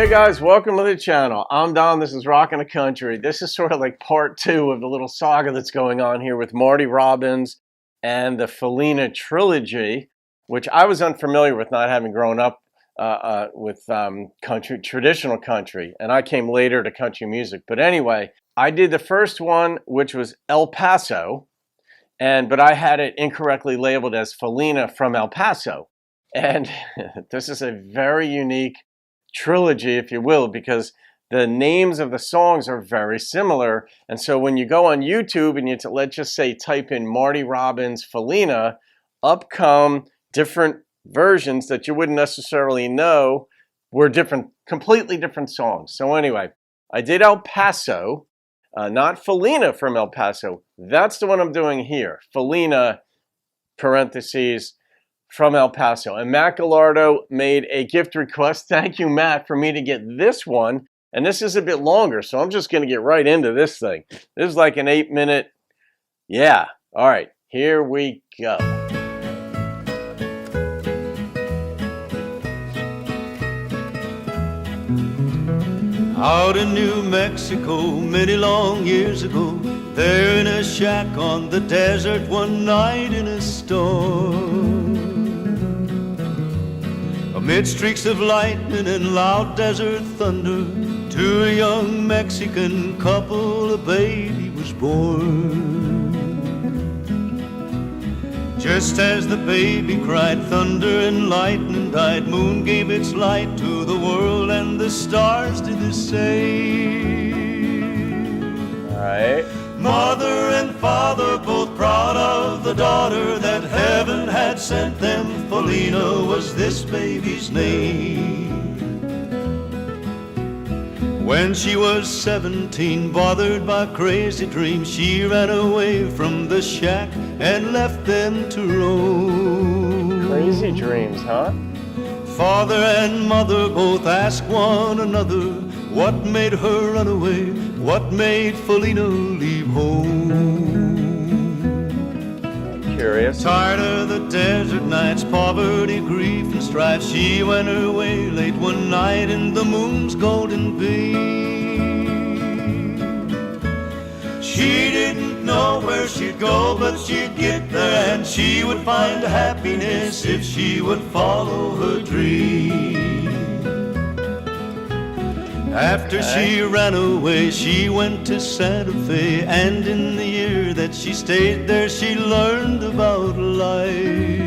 Hey guys, welcome to the channel. I'm Don, this is Rockin' the Country. This is sort of like part 2 of the little saga that's going on here with Marty Robbins and the Faleena trilogy, which I was unfamiliar with, not having grown up with traditional country, and I came later to country music. But anyway, I did the first one, which was El Paso, but I had it incorrectly labeled as Faleena from El Paso. And this is a very unique trilogy, if you will, because the names of the songs are very similar. And so when you go on YouTube and let's just say type in Marty Robbins Faleena, up come different versions that you wouldn't necessarily know were different, completely different songs. So anyway, I did El Paso, not Faleena from El Paso. That's the one I'm doing here. Faleena, parentheses, from El Paso. And Matt Galardo made a gift request. Thank you, Matt, for me to get this one. And this is a bit longer, so I'm just going to get right into this thing. This is like an 8-minute. Yeah. All right. Here we go. Out in New Mexico, many long years ago, there in a shack on the desert one night in a storm, amid streaks of lightning and loud desert thunder, to a young Mexican couple a baby was born. Just as the baby cried, thunder and lightning died, moon gave its light to the world and the stars did the same. All right. Mother and father both proud of the daughter that heaven had sent them. Faleena was this baby's name. When she was 17, bothered by crazy dreams, she ran away from the shack and left them to roam. Crazy dreams, huh? Father and mother both asked one another, what made her run away? What made Faleena leave home? I'm curious. Tired of the desert nights, poverty, grief, and strife, she went her way late one night in the moon's golden beam. She didn't know where she'd go, but she'd get there, and she would find happiness if she would follow her dream. After she ran away, she went to Santa Fe, and in the year that she stayed there, she learned about life.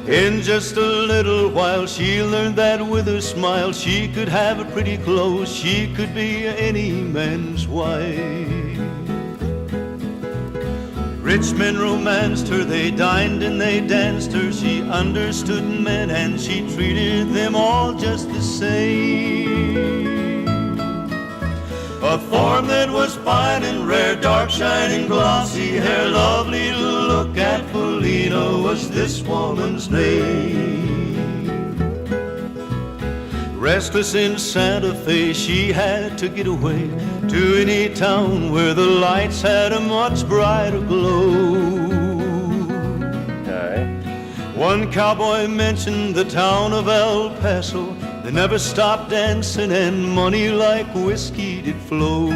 In just a little while, she learned that with a smile, she could have a pretty clothes, she could be any man's wife. Rich men romanced her, they dined and they danced her. She understood men and she treated them all just the same. A form that was fine and rare, dark, shining, glossy hair, lovely to look at. Faleena was this woman's name. Restless in Santa Fe, she had to get away to any town where the lights had a much brighter glow. Okay. One cowboy mentioned the town of El Paso. They never stopped dancing and money like whiskey did flow.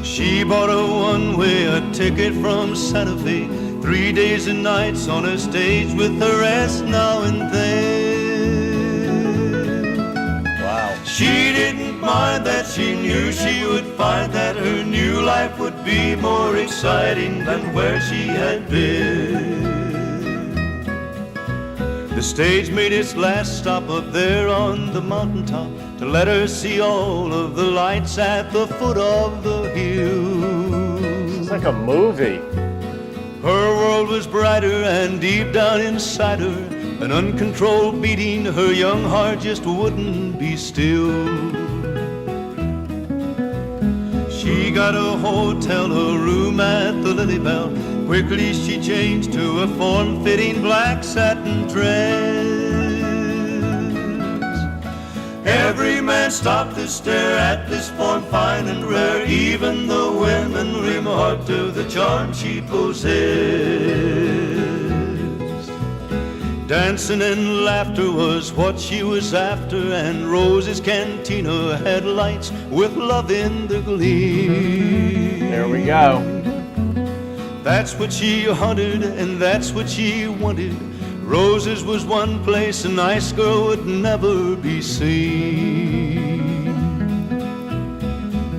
She bought a one-way ticket from Santa Fe, 3 days and nights on a stage with a rest now and then. Wow. She didn't mind that, she knew she would find that her new life would be more exciting than where she had been. The stage made its last stop up there on the mountaintop to let her see all of the lights at the foot of the hill. It's like a movie. Her world was brighter, and deep down inside her, an uncontrolled beating, her young heart just wouldn't be still. She got a hotel, a room at the Lily Bell. Quickly she changed to a form-fitting black satin dress. Every man stopped to stare at this form fine and rare. Even the women remarked to the charm she possessed. Dancing and laughter was what she was after, and Rose's cantina had lights with love in the gleam. There we go. That's what she hunted and that's what she wanted. Rose's was one place a nice girl would never be seen.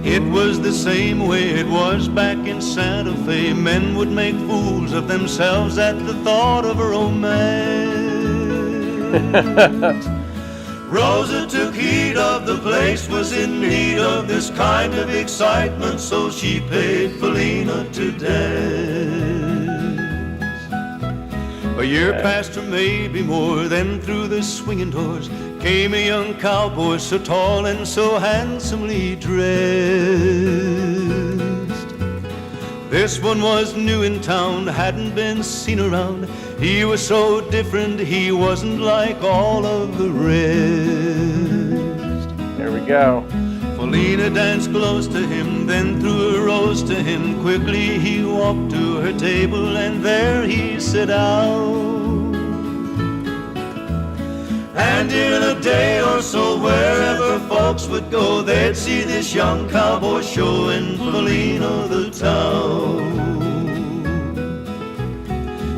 It was the same way it was back in Santa Fe. Men would make fools of themselves at the thought of romance. Rosa took heed of the place was in need of this kind of excitement, so she paid Faleena to dance. A year passed or maybe more, then through the swinging doors came a young cowboy, so tall and so handsomely dressed. This one was new in town, hadn't been seen around. He was so different, he wasn't like all of the rest. There we go. Faleena danced close to him, then threw a rose to him. Quickly he walked to her table, and there he sat down. And in a day or so, wherever folks would go, they'd see this young cowboy showing Faleena the town.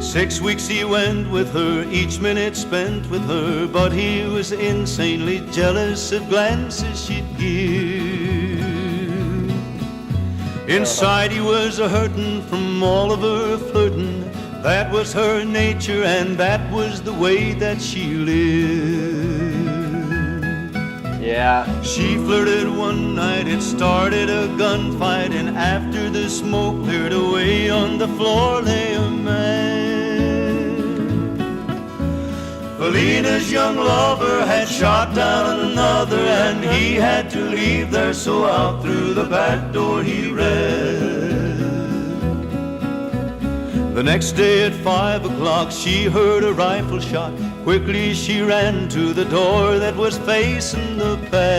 6 weeks he went with her, each minute spent with her, but he was insanely jealous of glances she'd give. Inside he was a-hurtin' from all of her flirtin'. That was her nature and that was the way that she lived. Yeah. She flirted one night, it started a gunfight, and after the smoke cleared away, on the floor lay a man. Faleena's young lover had shot down another, and he had to leave there, so out through the back door he ran. The next day at 5 o'clock she heard a rifle shot. Quickly she ran to the door that was facing the pass.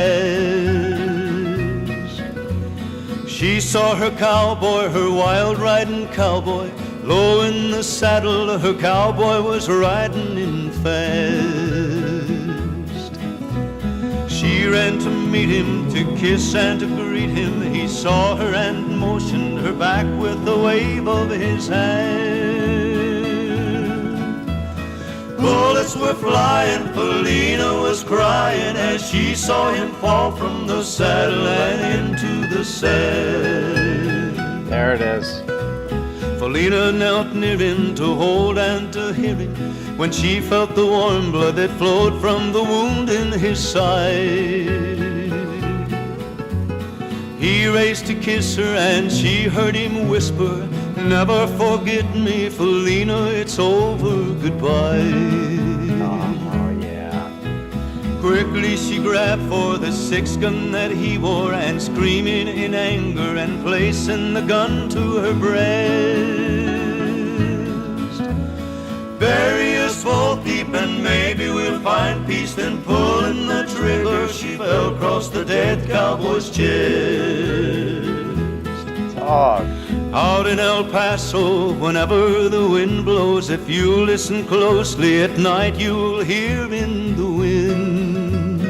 She saw her cowboy, her wild riding cowboy. Low in the saddle, her cowboy was riding in fast. She ran to meet him, to kiss and to greet him. He saw her and motioned her back with a wave of his hand. Bullets were flying, Faleena was crying as she saw him fall from the saddle and into the sand. There it is. Faleena knelt near him to hold and to hear him, when she felt the warm blood that flowed from the wound in his side. He raised to kiss her and she heard him whisper, "Never forget me, Faleena, it's over, goodbye." Oh, yeah. Quickly she grabbed for the 6-gun that he wore, and screaming in anger and placing the gun to her breast. Bury us both deep and maybe we'll find peace. Then pulling the trigger she fell across the dead cowboy's chest. Dog. Out in El Paso, whenever the wind blows, if you listen closely at night, you'll hear in the wind.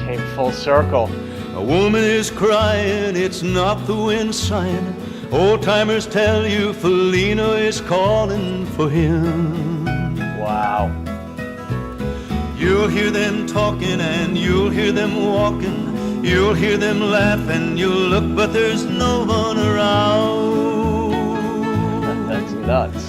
Came full circle. A woman is crying, it's not the wind sighing. Old timers tell you Faleena is calling for him. Wow. You'll hear them talking and you'll hear them walking. You'll hear them laughing, you'll look, but there's no one around. That's nuts.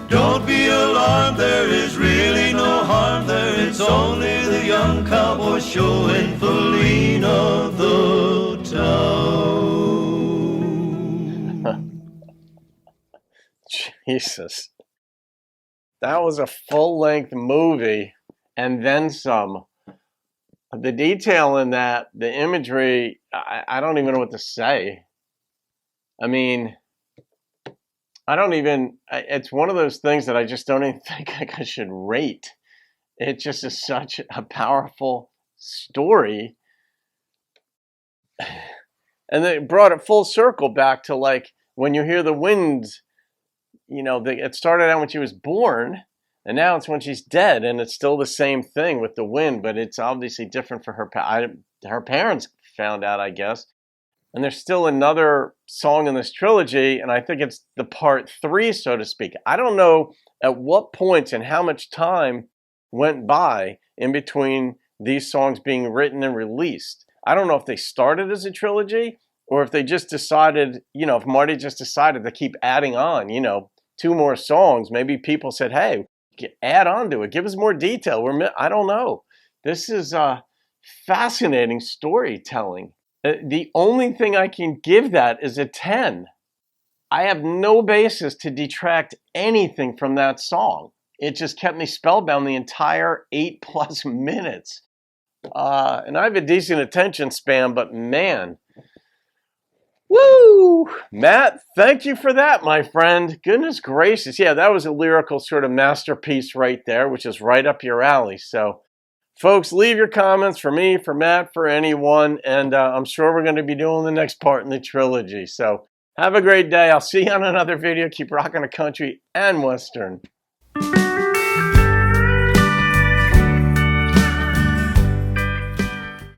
Don't be alarmed, there is really no harm there. It's only the young cowboy showing Faleena the town. Jesus. That was a full-length movie and then some. The detail in that, the imagery, I don't even know what to say. I mean, it's one of those things that I just don't even think I should rate. It just is such a powerful story. And they brought it full circle back to, like, when you hear the winds, you know, it started out when she was born, And now it's when she's dead, and it's still the same thing with the wind, but it's obviously different for her. Her parents found out, I guess. And there's still another song in this trilogy, and I think it's the part 3, so to speak. I don't know at what points and how much time went by in between these songs being written and released. I don't know if they started as a trilogy or if they just decided, if Marty just decided to keep adding on, 2 more songs. Maybe people said, hey, add on to it. Give us more detail. I don't know. This is fascinating storytelling. The only thing I can give that is a 10. I have no basis to detract anything from that song. It just kept me spellbound the entire 8+ minutes. And I have a decent attention span, but man, woo! Matt, thank you for that, my friend. Goodness gracious. Yeah, that was a lyrical sort of masterpiece right there, which is right up your alley. So, folks, leave your comments for me, for Matt, for anyone, and I'm sure we're going to be doing the next part in the trilogy. So have a great day. I'll see you on another video. Keep rocking the country and Western.